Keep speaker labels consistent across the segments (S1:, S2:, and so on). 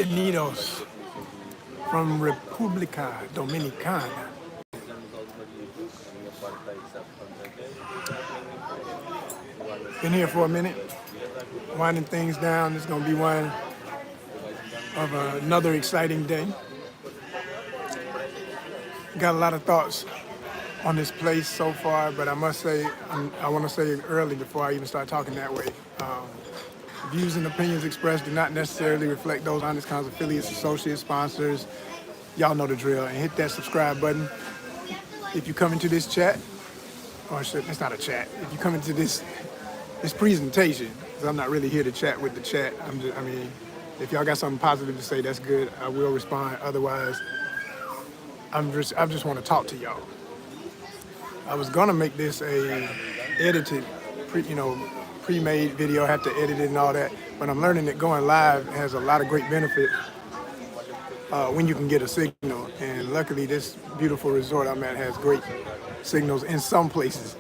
S1: Bienvenidos from República Dominicana. Been here for a minute, winding things down. It's gonna be one of another exciting day. Got a lot of thoughts on this place so far, but I must say, I want to say it early before I even start talking that way. Views and opinions expressed do not necessarily reflect those ONYXCON's affiliates, associates, sponsors. Y'all know the drill. And hit that subscribe button. If you come into this chat, or shit, it's not a chat. If you come into this presentation, because I'm not really here to chat with the chat. I mean, if y'all got something positive to say, that's good. I will respond. Otherwise, I just want to talk to y'all. I was gonna make this a edited, pre-made video. I have to edit it and all that, but I'm learning that going live has a lot of great benefit when you can get a signal. And luckily, this beautiful resort I'm at has great signals in some places.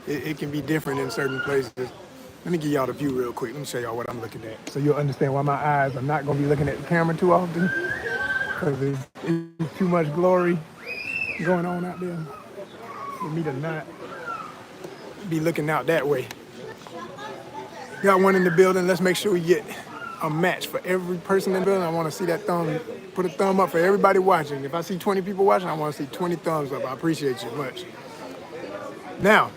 S1: It can be different in certain places. Let me give y'all the view real quick. Let me show y'all what I'm looking at, so you'll understand why my eyes are not gonna be looking at the camera too often, because there's too much glory going on out there for me to not be looking out that way. Got one in the building. Let's make sure we get a match for every person in the building. I want to see that thumb. Put a thumb up for everybody watching. If I see 20 people watching, I want to see 20 thumbs up. I appreciate you much. Now,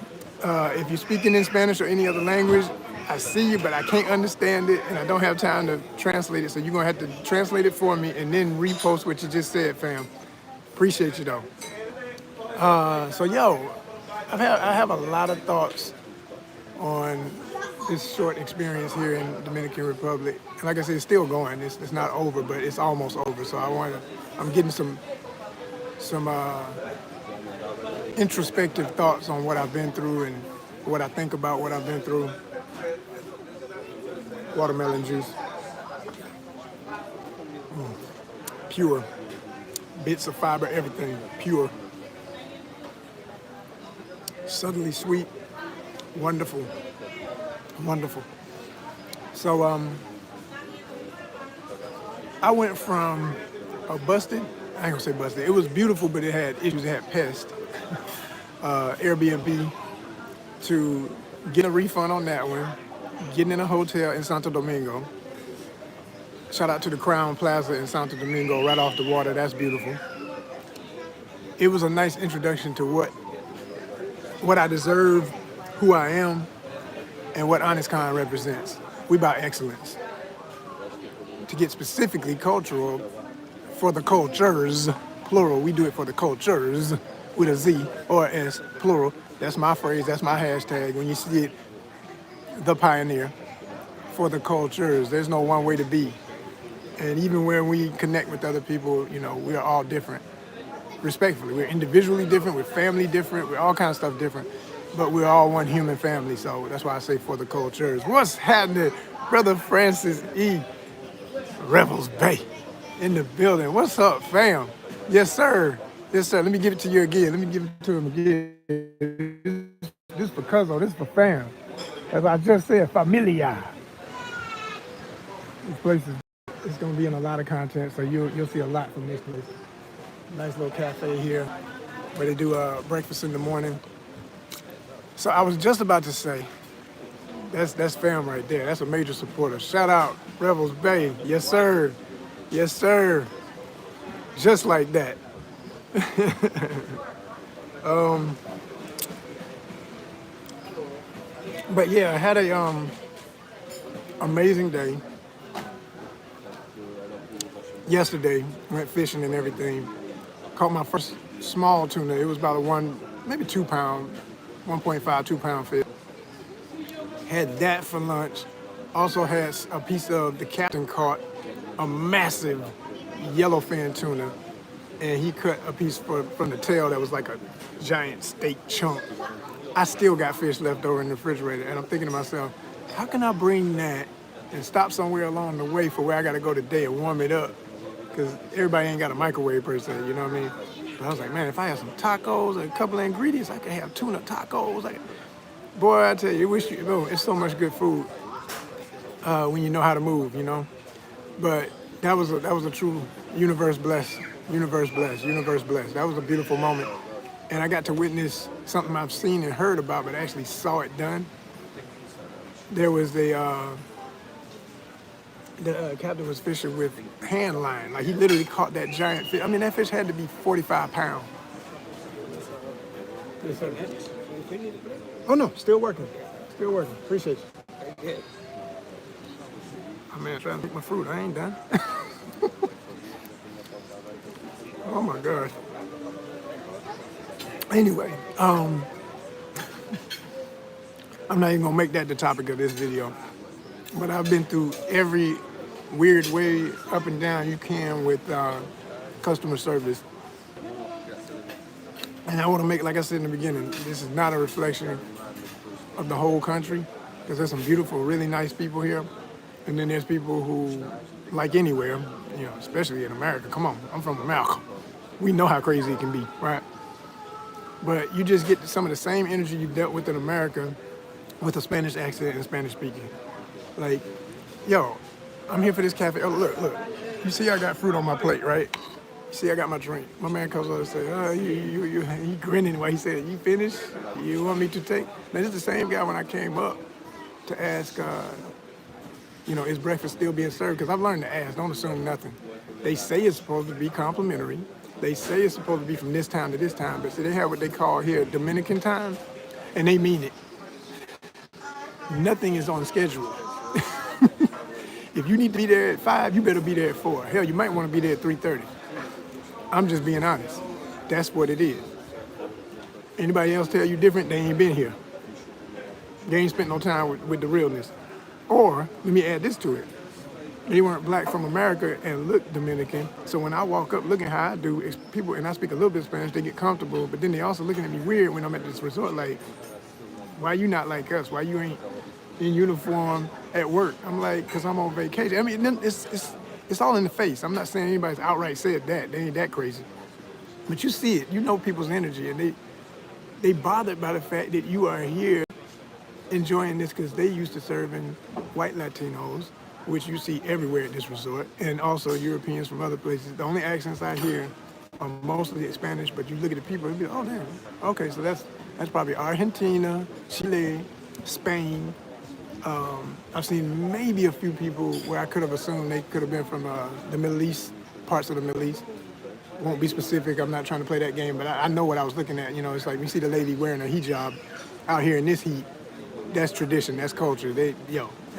S1: if you're speaking in Spanish or any other language, I see you, but I can't understand it, and I don't have time to translate it. So you're gonna have to translate it for me and then repost what you just said, fam. Appreciate you though. So yo, I have a lot of thoughts on this short experience here in the Dominican Republic. And like I said, it's still going. It's not over, but it's almost over. So I'm getting some introspective thoughts on what I've been through and what I think about what I've been through. Watermelon juice. Pure. Bits of fiber, everything, pure. Subtly sweet, wonderful, wonderful. So I went from a busted, I ain't gonna say busted, it was beautiful, but it had issues, it had pests, Airbnb, to get a refund on that one, getting in a hotel in Santo Domingo. Shout out to the Crown Plaza in Santo Domingo, right off the water, that's beautiful. It was a nice introduction to what I deserve, who I am, and what ONYXCON represents. We about excellence. To get specifically cultural, for the cultures, plural, we do it for the cultures, with a Z or a S, plural. That's my phrase, that's my hashtag. When you see it, the pioneer, for the cultures. There's no one way to be. And even when we connect with other people, we are all different. Respectfully, we're individually different, we're family different, we're all kinds of stuff different, but we're all one human family. So that's why I say for the cultures. What's happening? Brother Francis E. Rebels Bay in the building. What's up, fam? Yes, sir. Yes, sir. Let me give it to you again. Let me give it to him again. This for Cuzzo, this for fam. As I just said, familia. This place is going to be in a lot of content, so you'll see a lot from this place. Nice little cafe here where they do breakfast in the morning. So I was just about to say, that's fam right there. That's a major supporter. Shout out Rebels Bay. Yes, sir. Yes, sir. Just like that. But yeah, I had a amazing day. Yesterday, went fishing and everything. Caught my first small tuna. It was about maybe 2 pound, 1.5, 2 pound fish. Had that for lunch. Also had a piece of the captain caught a massive yellowfin tuna, and he cut a piece from the tail that was like a giant steak chunk. I still got fish left over in the refrigerator, and I'm thinking to myself, how can I bring that and stop somewhere along the way for where I got to go today and warm it up? Because everybody ain't got a microwave per se, you know what I mean? But I was like, man, if I had some tacos and a couple of ingredients, I could have tuna tacos. Boy, I tell you, it's so much good food when you know how to move, But that was a true universe blessed, universe blessed, universe blessed. That was a beautiful moment, and I got to witness something I've seen and heard about, but actually saw it done. There was the captain was fishing with hand line, like he literally caught that giant fish. I mean, that fish had to be 45 pounds. Yes, sir. Oh no, still working, still working. Appreciate you. I'm trying to pick my fruit. I ain't done. Oh my God. Anyway, I'm not even gonna make that the topic of this video, but I've been through every weird way up and down you can with customer service. And I want to make, like I said in the beginning, this is not a reflection of the whole country, because there's some beautiful, really nice people here. And then there's people who, like anywhere, you know, especially in America, come on, I'm from America. We know how crazy it can be, right? But you just get some of the same energy you dealt with in America with a Spanish accent and Spanish speaking. Like, yo, I'm here for this cafe. Oh, look. You see I got fruit on my plate, right? You see I got my drink. My man comes over and says, oh, he grinning while he said, you finished? You want me to take? Now, this is the same guy when I came up to ask, you know, is breakfast still being served? Because I've learned to ask, don't assume nothing. They say it's supposed to be complimentary. They say it's supposed to be from this time to this time, but see, they have what they call here Dominican time, and they mean it. Nothing is on schedule. If you need to be there at 5, you better be there at 4. Hell, you might want to be there at 3:30. I'm just being honest. That's what it is. Anybody else tell you different, they ain't been here. They ain't spent no time with the realness. Or, let me add this to it. They weren't black from America and look Dominican. So when I walk up looking how I do, it's people, and I speak a little bit of Spanish, they get comfortable, but then they also looking at me weird when I'm at this resort, like, why you not like us? Why you ain't in uniform at work? I'm like, because I'm on vacation. I mean, it's all in the face. I'm not saying anybody's outright said that. They ain't that crazy. But you see it. You know people's energy, and they bothered by the fact that you are here enjoying this, because they used to serving white Latinos, which you see everywhere at this resort, and also Europeans from other places. The only accents I hear are mostly Spanish, but you look at the people and be like, oh damn, okay, so that's probably Argentina, Chile, Spain. I've seen maybe a few people where I could have assumed they could have been from the Middle East, parts of the Middle East. Won't be specific, I'm not trying to play that game, but I know what I was looking at. You know, it's like you see the lady wearing a hijab out here in this heat. That's tradition, that's culture.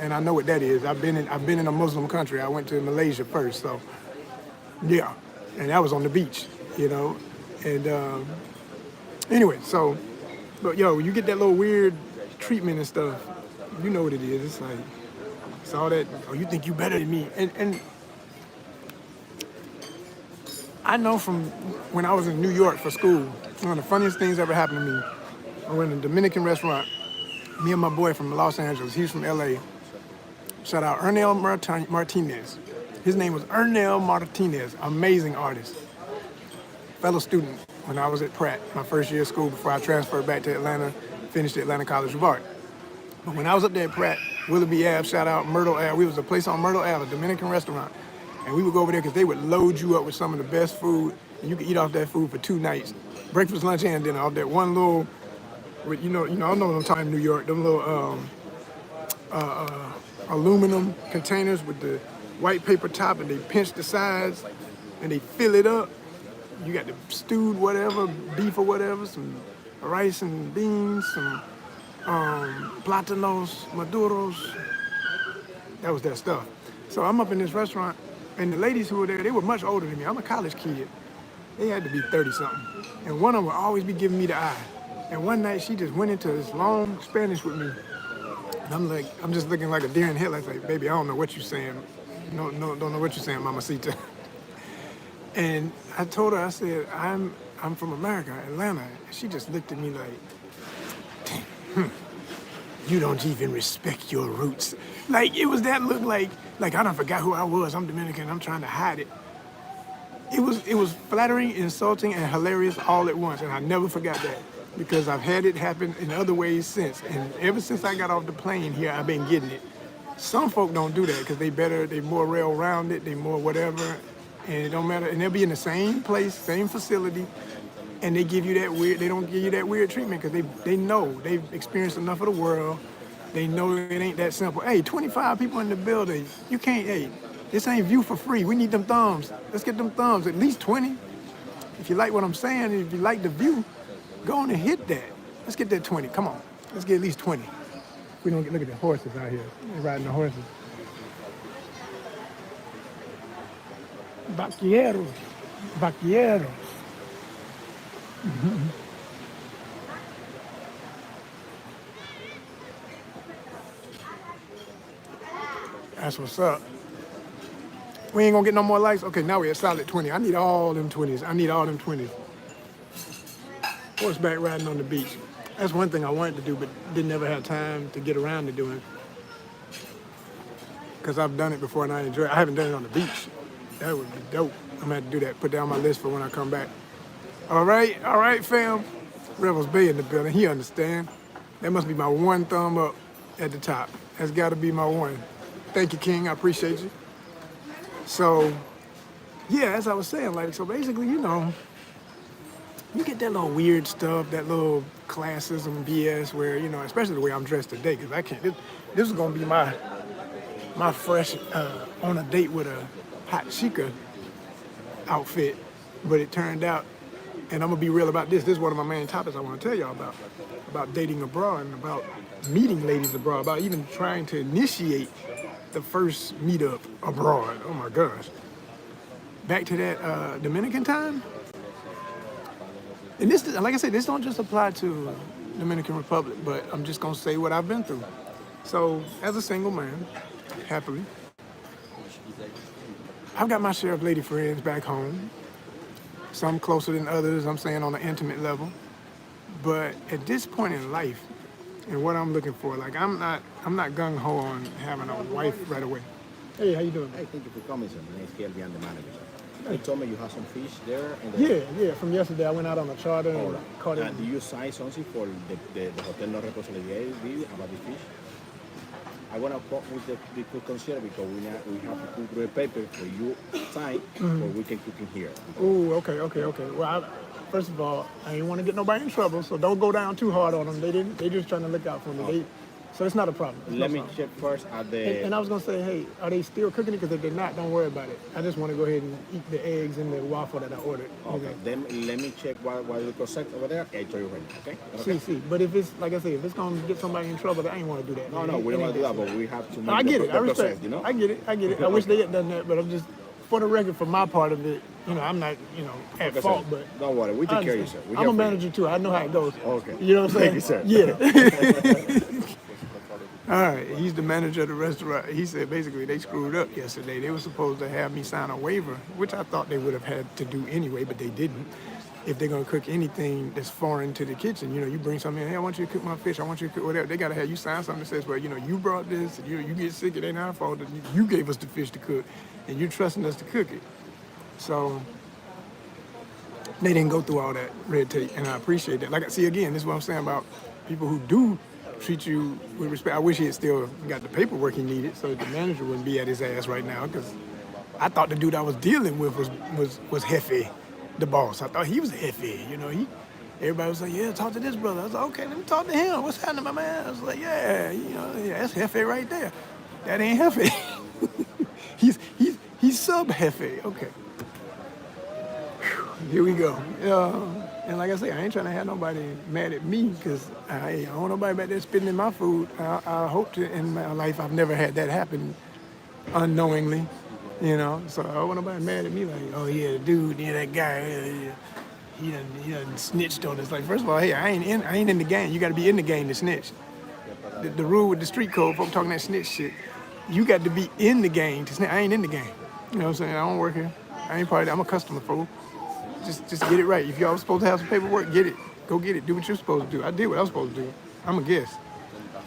S1: And I know what that is. I've been in a Muslim country. I went to Malaysia first, so yeah. And that was on the beach, you know. And anyway, so, but yo, you get that little weird treatment and stuff, you know what it is. It's like, it's all that, oh, you think you better than me. And I know from when I was in New York for school, one of the funniest things ever happened to me. I went in a Dominican restaurant. Me and my boy from Los Angeles, he's from LA. Shout out Ernell Martinez. His name was Ernell Martinez, amazing artist. Fellow student when I was at Pratt, my first year of school before I transferred back to Atlanta, finished at Atlanta College of Art. But when I was up there at Pratt, Willoughby Ave, shout out Myrtle Ave, we was a place on Myrtle Ave, a Dominican restaurant. And we would go over there because they would load you up with some of the best food, and you could eat off that food for 2 nights. Breakfast, lunch, and dinner off that one little, with, you know, I know what I'm talking New York, them little aluminum containers with the white paper top, and they pinch the sides and they fill it up. You got the stewed whatever, beef or whatever, some rice and beans, some platanos, maduros. That was that stuff. So I'm up in this restaurant, and the ladies who were there, they were much older than me. I'm a college kid. They had to be 30-something. And one of them would always be giving me the eye. And one night she just went into this long Spanish with me. And I'm like, I'm just looking like a deer in headlights, like, baby, I don't know what you're saying. No, don't know what you're saying, mamacita. And I told her, I said, I'm from America, Atlanta. And she just looked at me like, damn, you don't even respect your roots. Like, it was that look like I done forgot who I was. I'm Dominican, I'm trying to hide it. It was flattering, insulting, and hilarious all at once, and I never forgot that, because I've had it happen in other ways since. And ever since I got off the plane here, I've been getting it. Some folk don't do that because they more well-rounded, they more whatever, and it don't matter. And they'll be in the same place, same facility, and they give you that weird. They don't give you that weird treatment because they know they've experienced enough of the world. They know it ain't that simple. Hey, 25 people in the building. You can't. Hey, this ain't view for free. We need them thumbs. Let's get them thumbs. At least 20. If you like what I'm saying, if you like the view, go on and hit that. Let's get that 20. Come on. Let's get at least 20. We don't look at the horses out here. They're riding the horses. Vaqueros. Vaqueros. That's what's up. We ain't gonna get no more likes? Okay, now we're at solid 20. I need all them 20s. I need all them 20s. Horseback riding on the beach. That's one thing I wanted to do, but didn't ever have time to get around to doing. Because I've done it before and I enjoy it. I haven't done it on the beach. That would be dope. I'm gonna have to do that. Put that on my list for when I come back. All right, fam. Rebels Bay in the building. He understand. That must be my one thumb up at the top. That's gotta be my one. Thank you, King. I appreciate you. So, yeah, as I was saying, like, so basically, you know, you get that little weird stuff, that little classism BS where, you know, especially the way I'm dressed today, because I can't, this is going to be my fresh, on a date with a hot chica outfit, but it turned out, and I'm going to be real about this is one of my main topics I want to tell y'all about dating abroad and about meeting ladies abroad, about even trying to initiate the first meetup abroad. Oh my gosh. Back to that Dominican time. And this, like I said, this don't just apply to Dominican Republic, but I'm just gonna say what I've been through. So, as a single man, happily, I've got my share of lady friends back home. Some closer than others, I'm saying on an intimate level. But at this point in life, and what I'm looking for, like I'm not gung-ho on having a wife right away. Hey, how you doing?
S2: Hey, thank you for coming, sir. My name is Kelvin, I'm the manager, sir. You told me you have some fish there.
S1: Yeah. From yesterday, I went out on a charter and caught it.
S2: Do you sign something for the Hotel No Responsabilidad about the fish? I want to talk with the concierge because we have to put the paper for you sign, so we can cook in here.
S1: Oh, okay. Well, first of all, I didn't want to get nobody in trouble, so don't go down too hard on them. They just trying to look out for me. So it's not a problem.
S2: Let me check first at the...
S1: And I was going to say, hey, are they still cooking it? Because if they're not, don't worry about it. I just want to go ahead and eat the eggs and the waffle that I ordered.
S2: Okay, then let me check what the process over there. I tell you right now, okay?
S1: See. But if it's, like I said, if it's going to get somebody in trouble, I ain't want to do that.
S2: No, we don't want to do that, but we have to make
S1: I get it. I respect
S2: process, you know?
S1: I get it. I wish they had done that, but I'm just, for the record, for my part of it, you know, I'm not, you know, at fault, but...
S2: Don't worry, we take care of you, sir.
S1: I'm a manager, too. I know how it goes.
S2: Okay.
S1: You know what I'm saying?
S2: Thank you,
S1: Yeah.
S2: sir.
S1: All right, he's the manager of the restaurant. He said basically they screwed up yesterday. They were supposed to have me sign a waiver, which I thought they would have had to do anyway, but they didn't. If they're gonna cook anything that's foreign to the kitchen, you know, you bring something in, hey, I want you to cook my fish, I want you to cook whatever. They gotta have you sign something that says, well, you know, you brought this, and you get sick, it ain't our fault. You gave us the fish to cook, and you're trusting us to cook it. So they didn't go through all that red tape, and I appreciate that. Like, see, again, this is what I'm saying about people who do treat you with respect. I wish he had still got the paperwork he needed so the manager wouldn't be at his ass right now, because I thought the dude I was dealing with was Jefe, the boss. I thought he was Jefe, you know. Everybody was like, yeah, talk to this brother. I was like, okay, let me talk to him. What's happening, my man? I was like, yeah, you know, yeah, that's Jefe right there. That ain't Jefe. he's sub Jefe. Okay. Whew, here we go. And like I say, I ain't trying to have nobody mad at me, because I don't want nobody back there spitting in my food. I hope to, in my life, I've never had that happen unknowingly, you know. So I don't want nobody mad at me like, oh yeah, the dude, yeah, that guy, he done snitched on us. Like, first of all, hey, I ain't in the game. You got to be in the game to snitch. The rule with the street code, folks talking that snitch shit, you got to be in the game to snitch. I ain't in the game. You know what I'm saying? I don't work here. I ain't part of that. I'm a customer, fool. Just get it right. If y'all was supposed to have some paperwork, get it. Go get it. Do what you're supposed to do. I did what I was supposed to do. I'm a guest.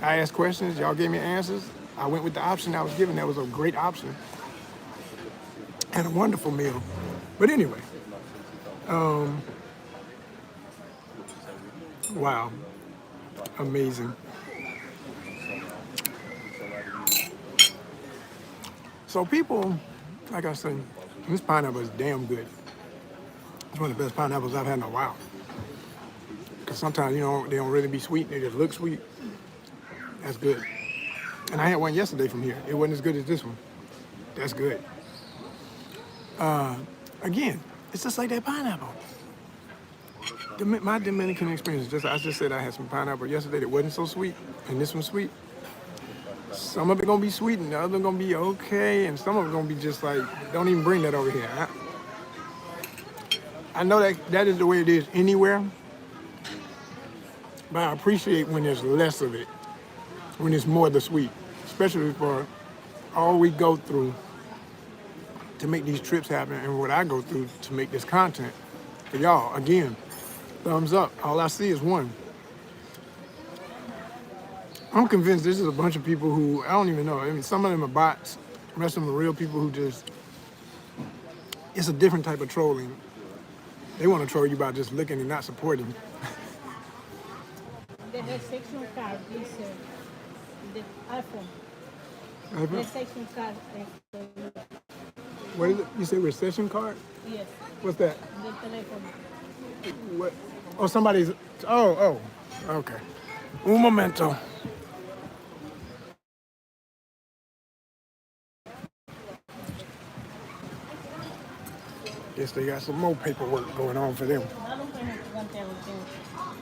S1: I asked questions. Y'all gave me answers. I went with the option I was given. That was a great option. And a wonderful meal. But anyway. Wow. Amazing. So people, like I say, this pineapple is damn good. It's one of the best pineapples I've had in a while. Because sometimes, they don't really be sweet. They just look sweet. That's good. And I had one yesterday from here. It wasn't as good as this one. That's good. Again, it's just like that pineapple. My Dominican experience, I just said I had some pineapple yesterday that wasn't so sweet, and this one's sweet. Some of it gonna be sweet, and the other gonna be okay, and some of it gonna be just like, don't even bring that over here. I know that is the way it is anywhere, but I appreciate when there's less of it, when it's more of the sweet, especially for all we go through to make these trips happen and what I go through to make this content for y'all. Again, thumbs up. All I see is one. I'm convinced this is a bunch of people who, I don't even know. I mean, some of them are bots. The rest of them are real people who just, it's a different type of trolling. They want to troll you by just looking and not supporting.
S3: The reception card is the iPhone. Reception card.
S1: What is it? You say recession card?
S3: Yes.
S1: What's that?
S3: The telephone.
S1: What? Oh, somebody's, okay. Un momento. Guess they got some more paperwork going on for them.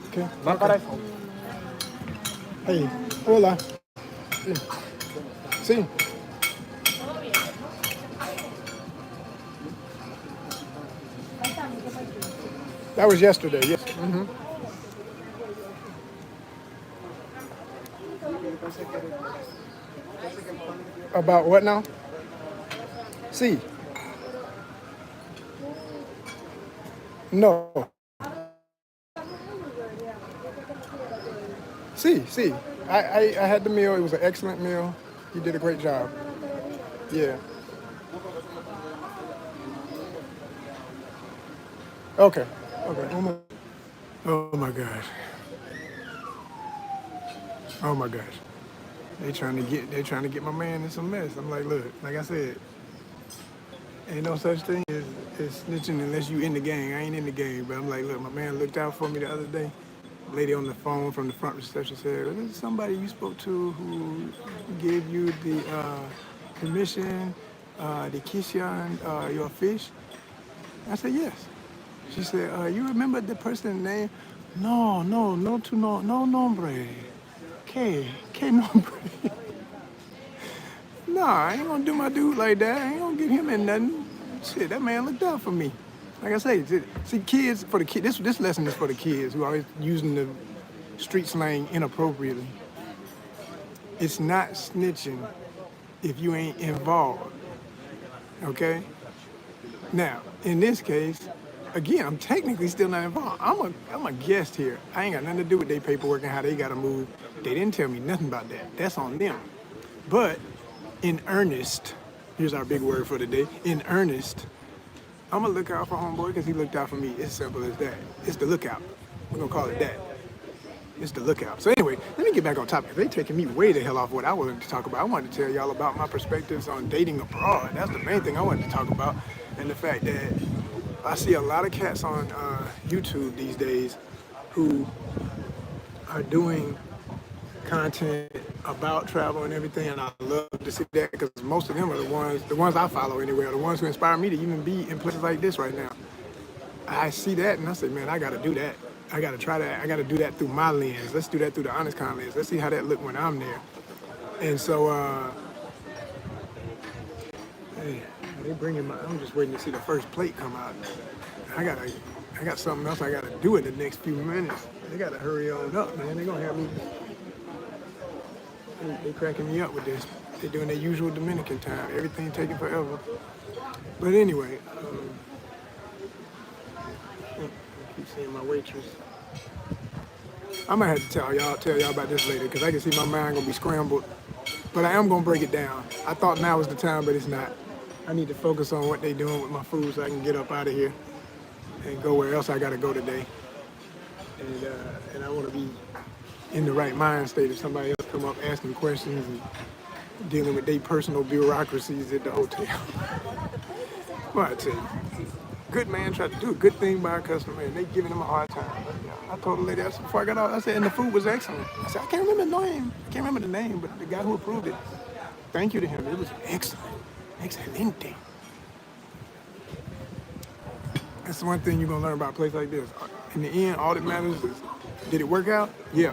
S1: Okay. Hey, hola. Sí. That was yesterday, yes. Mm-hmm. About what now? Sí. No. Sí. I had the meal. It was an excellent meal. You did a great job. Yeah. Okay. Oh my gosh. Oh my gosh. They trying to get my man in some mess. I'm like, look, like I said, ain't no such thing as snitching unless you in the gang. I ain't in the gang, but I'm like, look, my man looked out for me the other day. Lady on the phone from the front reception said, "Is this somebody you spoke to who gave you the commission, the kishan, your fish?" I said, yes. She said, you remember the person's name? No nombre. Que nombre. Nah, I ain't gonna do my dude like that. I ain't gonna get him in nothing. Shit, that man looked out for me. Like I say, see, kids, for the kids, this lesson is for the kids who are always using the street slang inappropriately. It's not snitching if you ain't involved, okay? Now, in this case, again, I'm technically still not involved. I'm a guest here. I ain't got nothing to do with their paperwork and how they gotta move. They didn't tell me nothing about that. That's on them. But in earnest, here's our big word for the day, in earnest, I'm gonna look out for homeboy because he looked out for me. It's simple as that. It's the lookout. We're gonna call it that. It's the lookout. So anyway, let me get back on topic. They're taking me way the hell off what I wanted to talk about. I wanted to tell y'all about my perspectives on dating abroad. That's the main thing I wanted to talk about. And the fact that I see a lot of cats on YouTube these days who are doing content about travel and everything, and I love to see that because most of them are the ones I follow anyway, are the ones who inspire me to even be in places like this right now. I see that and I say, man, I gotta do that. I gotta try that. I gotta do that through my lens. Let's do that through the ONYXCON lens. Let's see how that look when I'm there. And so, hey, I'm just waiting to see the first plate come out. I got something else I gotta do in the next few minutes. They gotta hurry on up, man. They're gonna have me. They cracking me up with this. They're doing their usual Dominican time. Everything taking forever. But anyway, I keep seeing my waitress. I might have to tell y'all about this later because I can see my mind gonna be scrambled. But I am gonna break it down. I thought now was the time, but it's not. I need to focus on what they're doing with my food so I can get up out of here and go where else I gotta go today. And I want to be in the right mind state if somebody else come up asking questions dealing with their personal bureaucracies at the hotel. Well, I tell you, good man tried to do a good thing by a customer, and they giving him a hard time. But, I told the lady, I said, before I got out, I said, and the food was excellent. I said, I can't remember the name. I can't remember the name, but the guy who approved it, thank you to him. It was excellent. Excelente. That's the one thing you're going to learn about a place like this. In the end, all that matters is, did it work out? Yeah.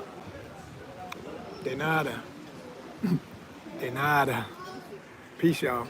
S1: De nada. De nada. Peace, y'all.